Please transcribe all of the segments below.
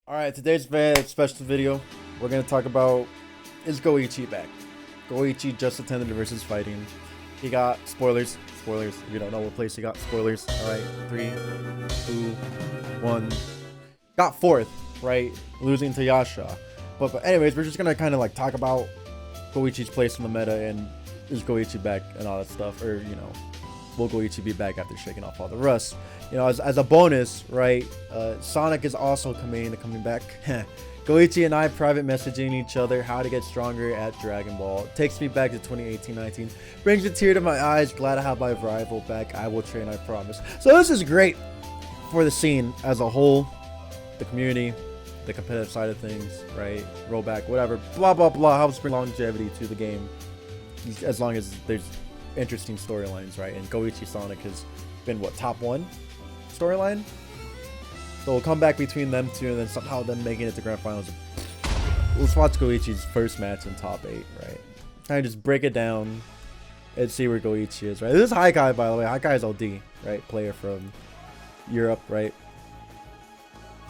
Alright, today's very special video, we're going to talk about, is Goichi back? Goichi just attended the VSFighting. He got, spoilers, if you don't know what place he got, spoilers. Alright, 3, 2, 1. Got 4th, right? Losing to Yasha. But anyways, we're just going to kind of like talk about Goichi's place in the meta and is Goichi back and all that stuff. Or, you know, will Goichi be back after shaking off all the rust? You know, as a bonus, right? Sonic is also coming back. Goichi and I private messaging each other how to get stronger at Dragon Ball. Takes me back to 2018-19. Brings a tear to my eyes. Glad to have my rival back. I will train, I promise. So this is great for the scene as a whole, the community, the competitive side of things, right? Rollback, whatever, blah blah blah. Helps bring longevity to the game, as long as there's interesting storylines, right? And Goichi Sonic has been what, top 1 storyline? So we'll come back between them two and then somehow them making it to grand finals. Let's watch Goichi's first match in top 8, right? Kind of just break it down and see where Goichi is, right? This is Haikai, by the way. Haikai is LD, right? Player from Europe, right?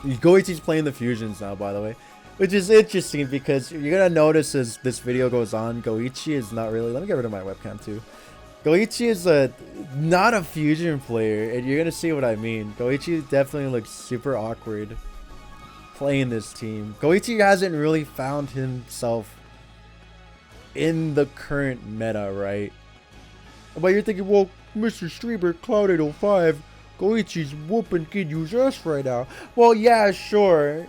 Goichi's playing the fusions now, by the way, which is interesting because you're gonna notice as this video goes on, Goichi is not really, let me get rid of my webcam too. Goichi is not a fusion player, and you're gonna see what I mean. Goichi definitely looks super awkward playing this team. Goichi hasn't really found himself in the current meta, right? But you're thinking, well, Mr. Streamer, Cloud 805, Goichi's whooping Kiryu's ass right now. Well, yeah, sure,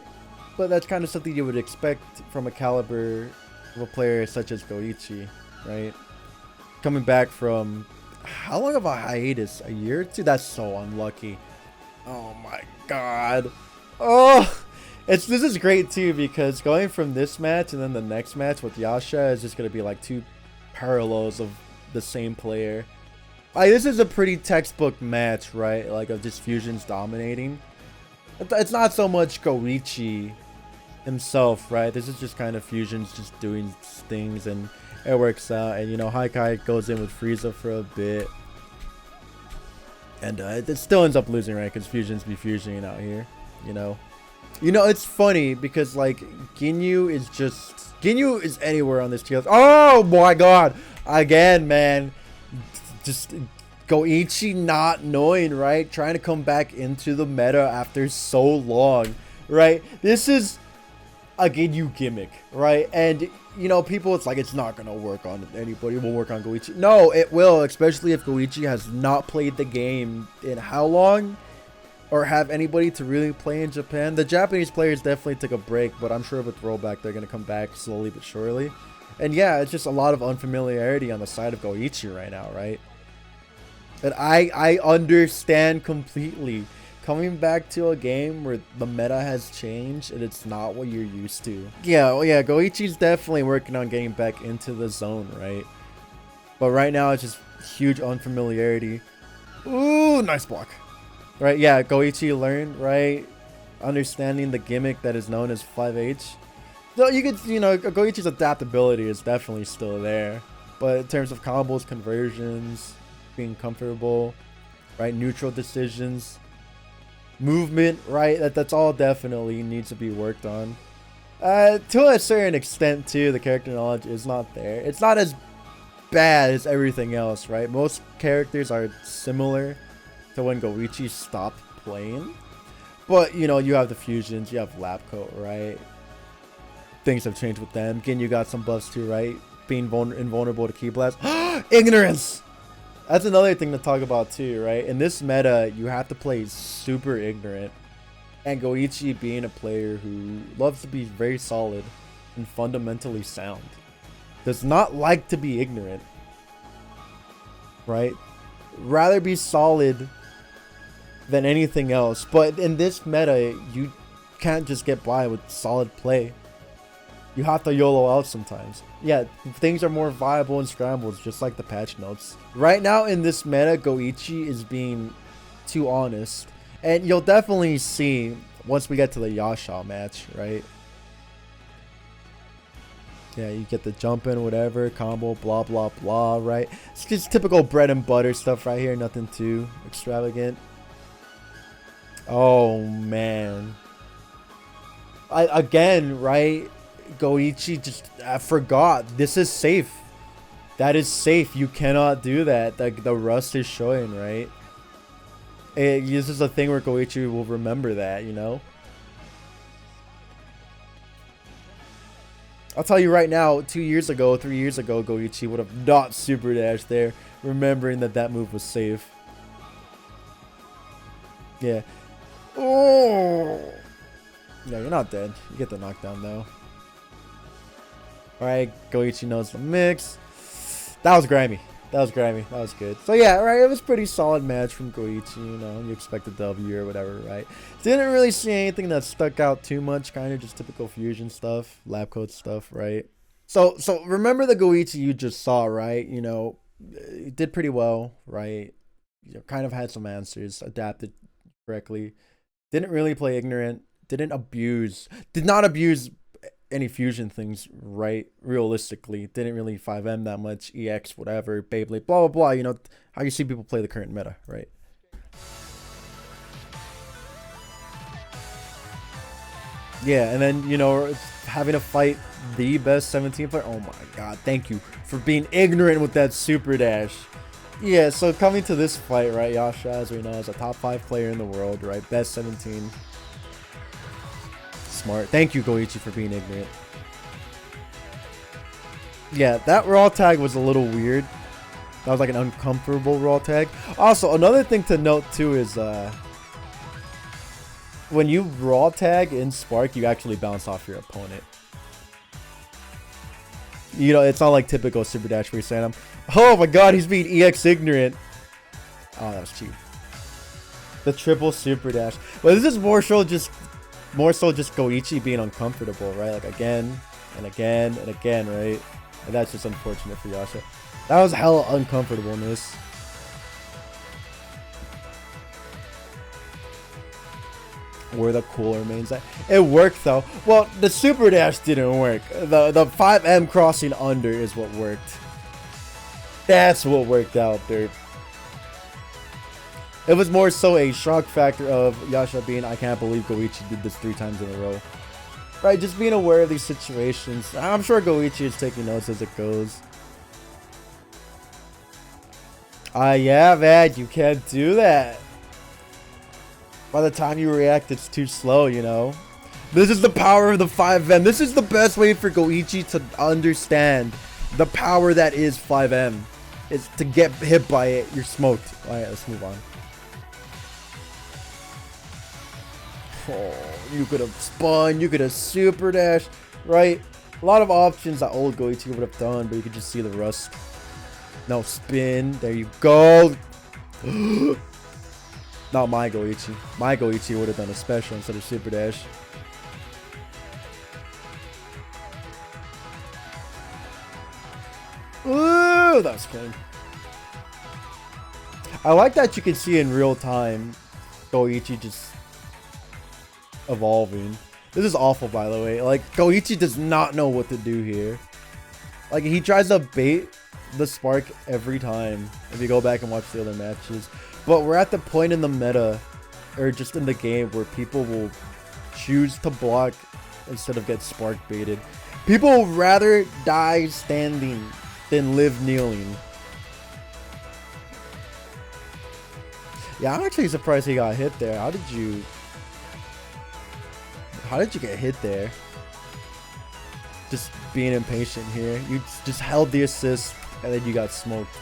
but that's kind of something you would expect from a caliber of a player such as Goichi, right? Coming back from how long of a hiatus? A year or two? That's so unlucky. Oh my god. Oh, this is great too, because going from this match and then the next match with Yasha is just gonna be like 2 parallels of the same player. Like, this is a pretty textbook match, right? Like, of just fusions dominating. It's not so much Goichi himself, right? This is just kind of fusions just doing things, and it works out. And you know, Haikai goes in with Frieza for a bit, and it still ends up losing, right? Because fusions be fusioning out here, you know. It's funny because like Ginyu is anywhere on this tier. Oh my god, again, man. Just Goichi not knowing, right? Trying to come back into the meta after so long, right? This is a Ginyu gimmick, right? And you know, people, it's like, it's not gonna work on anybody. It won't work on Goichi. No, it will, especially if Goichi has not played the game in how long, or have anybody to really play in Japan. The Japanese players definitely took a break, but I'm sure with rollback they're gonna come back slowly but surely. And yeah, it's just a lot of unfamiliarity on the side of Goichi right now, right? And I understand completely. Coming back to a game where the meta has changed and it's not what you're used to. Yeah, well, yeah, Goichi's definitely working on getting back into the zone, right? But right now it's just huge unfamiliarity. Ooh, nice block. Right, yeah, Goichi learned, right? Understanding the gimmick that is known as 5H. So you could, you know, Goichi's adaptability is definitely still there. But in terms of combos, conversions, being comfortable, right? Neutral decisions, movement, right? That's all definitely needs to be worked on. To a certain extent too, the character knowledge is not there. It's not as bad as everything else, right? Most characters are similar to when Goichi stopped playing. But, you know, you have the fusions, you have lab coat, right? Things have changed with them. Again, you got some buffs too, right? Being invulnerable to Ki Blast. Ignorance! That's another thing to talk about too, right? In this meta, you have to play super ignorant. And Goichi being a player who loves to be very solid and fundamentally sound, does not like to be ignorant, right? Rather be solid than anything else. But in this meta, you can't just get by with solid play. You have to YOLO out sometimes. Yeah, things are more viable in scrambles, just like the patch notes. Right now in this meta, Goichi is being too honest. And you'll definitely see once we get to the Yasha match, right? Yeah, you get the jump in, whatever, combo, blah, blah, blah, right? It's just typical bread and butter stuff right here. Nothing too extravagant. Oh, man. Again, right? Goichi just forgot. This is safe. That is safe. You cannot do that. Like the rust is showing, right? This is a thing where Goichi will remember that, you know? I'll tell you right now, 2 years ago, 3 years ago, Goichi would have not super dashed there, remembering that that move was safe. Yeah. Oh! No, you're not dead. You get the knockdown, though. Alright, Goichi knows the mix. That was grimy. That was grimy. That was good. So yeah, right, it was pretty solid match from Goichi, you know. You expect a W or whatever, right? Didn't really see anything that stuck out too much, kind of just typical fusion stuff, lab code stuff, right? So remember the Goichi you just saw, right? You know, it did pretty well, right? You know, kind of had some answers, adapted correctly. Didn't really play ignorant, did not abuse any fusion things, right? Realistically, didn't really 5M that much, EX, whatever, Beyblade, blah blah blah. You know how you see people play the current meta, right? Yeah, and then, you know, having to fight the best 17 player. Oh my god, thank you for being ignorant with that super dash. Yeah, so coming to this fight, right? Yasha, as we know, is a top 5 player in the world, right? Best 17. Smart. Thank you, Goichi, for being ignorant. Yeah, that raw tag was a little weird. That was like an uncomfortable raw tag. Also, another thing to note too is when you raw tag in Spark, you actually bounce off your opponent. You know, it's not like typical super dash where you're saying, oh my god, he's being EX ignorant. Oh, that was cheap. The triple super dash. But this is more so just Goichi being uncomfortable, right? Like again and again and again, right? And that's just unfortunate for Yasha. That was hella uncomfortableness. Where the cooler mains at. It worked though. Well, the super dash didn't work. The 5M crossing under is what worked. That's what worked out, dude. It was more so a shock factor of Yasha being, I can't believe Goichi did this 3 times in a row. Right, just being aware of these situations. I'm sure Goichi is taking notes as it goes. Yeah, man, you can't do that. By the time you react, it's too slow, you know? This is the power of the 5M. This is the best way for Goichi to understand the power that is 5M. Is to get hit by it, you're smoked. Alright, let's move on. Oh, you could have spun, you could have super dashed, right? A lot of options that old Goichi would have done, but you could just see the rust. No, spin. There you go. Not my Goichi. My Goichi would have done a special instead of super dash. Ooh, that was clean. I like that you can see in real time Goichi just evolving. This is awful, by the way. Like, Goichi does not know what to do here. Like, he tries to bait the Spark every time if you go back and watch the other matches. But we're at the point in the meta, or just in the game, where people will choose to block instead of get Spark baited. People would rather die standing than live kneeling. Yeah, I'm actually surprised he got hit there. How did you get hit there? Just being impatient here. You just held the assist and then you got smoked.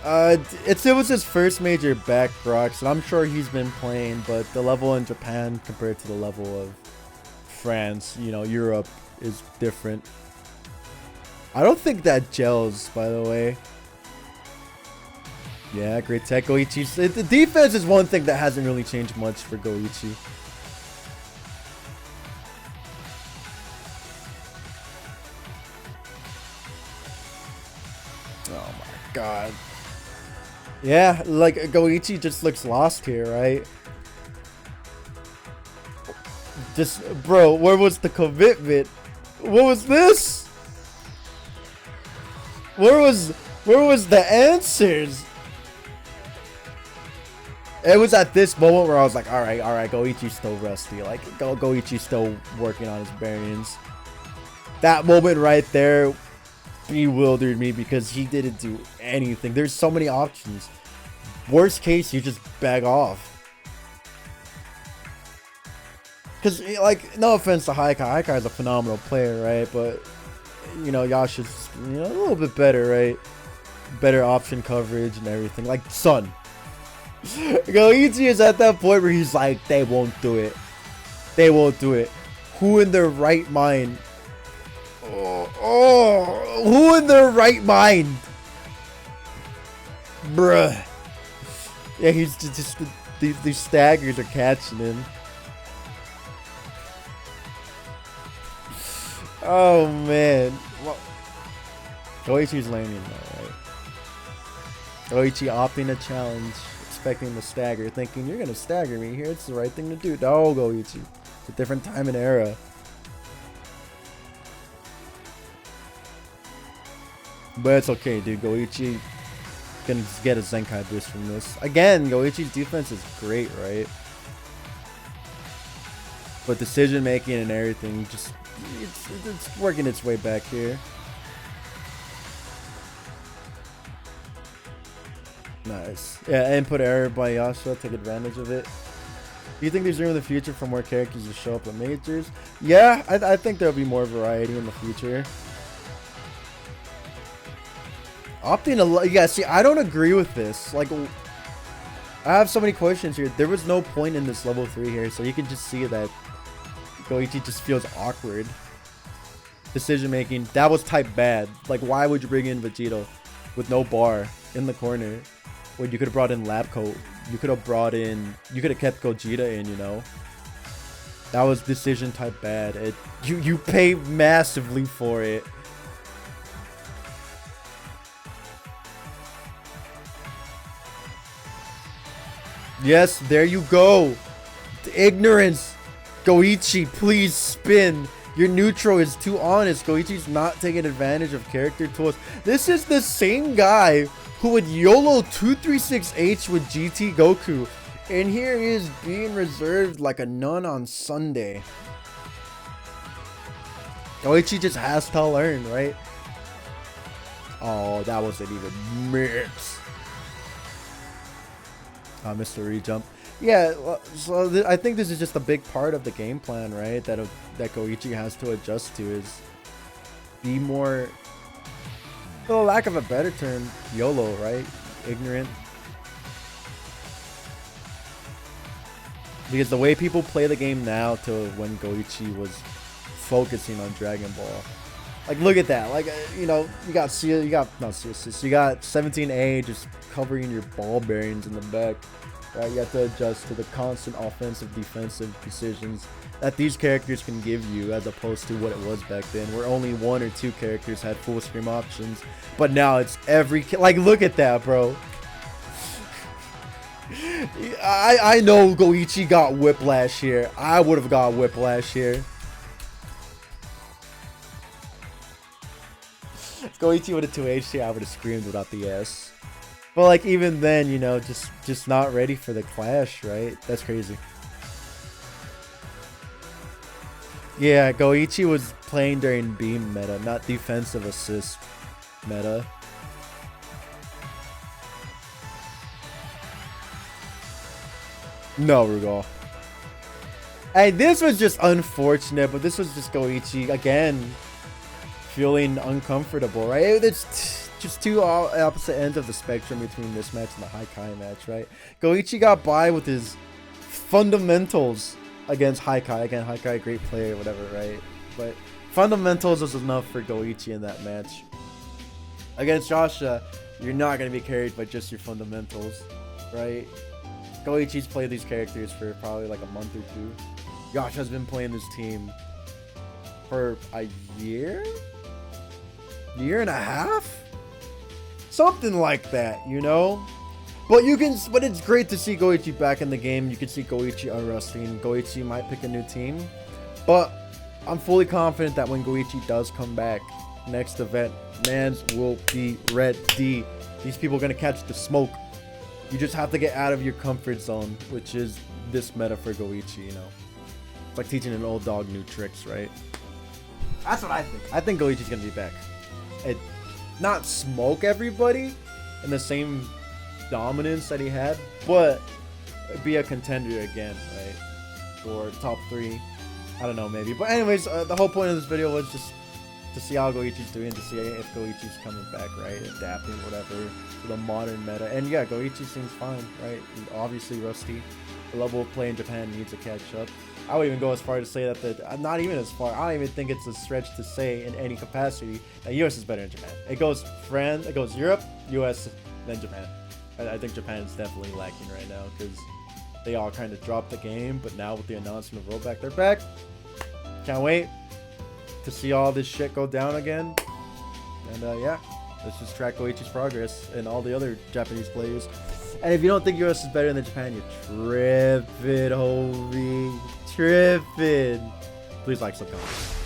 It was his first major back rocks, and I'm sure he's been playing, but the level in Japan compared to the level of France, you know, Europe, is different. I don't think that gels, by the way. Yeah, great tech, Goichi. The defense is one thing that hasn't really changed much for Goichi. Oh my god. Yeah, like Goichi just looks lost here, right? Just, bro, where was the commitment? What was this? Where was the answers? It was at this moment where I was like, all right, Goichi's still rusty. Like, Goichi's still working on his bearings. That moment right there bewildered me because he didn't do anything. There's so many options. Worst case, you just bag off. Because, like, no offense to Haikai. Haikai is a phenomenal player, right? But, you know, Yasha's, you know, a little bit better, right? Better option coverage and everything. Like, Sun. Goichi is at that point where he's like, they won't do it. They won't do it. Who in their right mind? Oh, who in their right mind? Bruh. Yeah, he's just these staggers are catching him. Oh man. Well, Goichi's landing though, right? Goichi opting a challenge, expecting the stagger, thinking you're gonna stagger me here. It's the right thing to do. No, Goichi. It's a different time and era. But it's okay, dude. Goichi gonna get a Zenkai boost from this. Again, Goichi's defense is great, right? But decision making and everything, just it's working its way back here. Nice. Yeah, input error by Yasha. Take advantage of it. Do you think there's room in the future for more characters to show up at majors? Yeah, I think there'll be more variety in the future. Opting a yeah, see, I don't agree with this. Like, I have so many questions here. There was no point in this level 3 here, so you can just see that Goichi just feels awkward. Decision making, that was type bad. Like, why would you bring in Vegito with no bar in the corner when you could have brought in Lab Coat? You could have brought in, you could have kept Gogeta in, you know? That was decision type bad. You pay massively for it. Yes, there you go. The ignorance. Goichi, please spin. Your neutral is too honest. Goichi's not taking advantage of character tools. This is the same guy who would YOLO 236H with GT Goku. And here he is being reserved like a nun on Sunday. Goichi just has to learn, right? Oh, that wasn't even mixed. Mr. Rejump. Yeah, so I think this is just a big part of the game plan, right? That Goichi has to adjust to is be more, for the lack of a better term, YOLO, right? Ignorant. Because the way people play the game now to when Goichi was focusing on Dragon Ball. Like, look at that. Like, you know, you got 17A just covering your ball bearings in the back. Right? You have to adjust to the constant offensive, defensive decisions that these characters can give you, as opposed to what it was back then, where only 1 or 2 characters had full screen options. But now it's every... Like, look at that, bro. I know Goichi got whiplash here. I would have got whiplash here. Goichi with a 2H here, I would have screamed without the S. But like, even then, you know, just not ready for the clash, right? That's crazy. Yeah, Goichi was playing during beam meta, not defensive assist meta. No, Rugal. Hey, this was just unfortunate, but this was just Goichi again feeling uncomfortable, right? It's just two opposite ends of the spectrum between this match and the Haikai match, right? Goichi got by with his fundamentals against Haikai. Again, Haikai, great player, whatever, right? But fundamentals was enough for Goichi in that match. Against Yasha, you're not going to be carried by just your fundamentals, right? Goichi's played these characters for probably like a month or 2. Yasha's been playing this team for a year? Year and a half? Something like that, you know? But it's great to see Goichi back in the game. You can see Goichi unrusting. Goichi might pick a new team. But I'm fully confident that when Goichi does come back next event, mans will be ready. These people are going to catch the smoke. You just have to get out of your comfort zone, which is this meta for Goichi, you know. It's like teaching an old dog new tricks, right? That's what I think. I think Goichi's gonna be back. Not smoke everybody in the same dominance that he had, but be a contender again, right? Or top 3. I don't know, maybe. But anyways, the whole point of this video was just to see how Goichi's doing, to see if Goichi's coming back, right? Adapting, whatever, to the modern meta. And yeah, Goichi seems fine, right? He's obviously rusty. The level of play in Japan needs to catch up. I would even go as far to say that not even as far. I don't even think it's a stretch to say in any capacity that US is better than Japan. It goes Europe, US, then Japan. I think Japan is definitely lacking right now because they all kind of dropped the game. But now with the announcement of rollback, they're back. Can't wait to see all this shit go down again. And yeah, let's just track Goichi's progress and all the other Japanese players. And if you don't think US is better than Japan, you're tripping, homie. Tripping. Please like, sub, comment.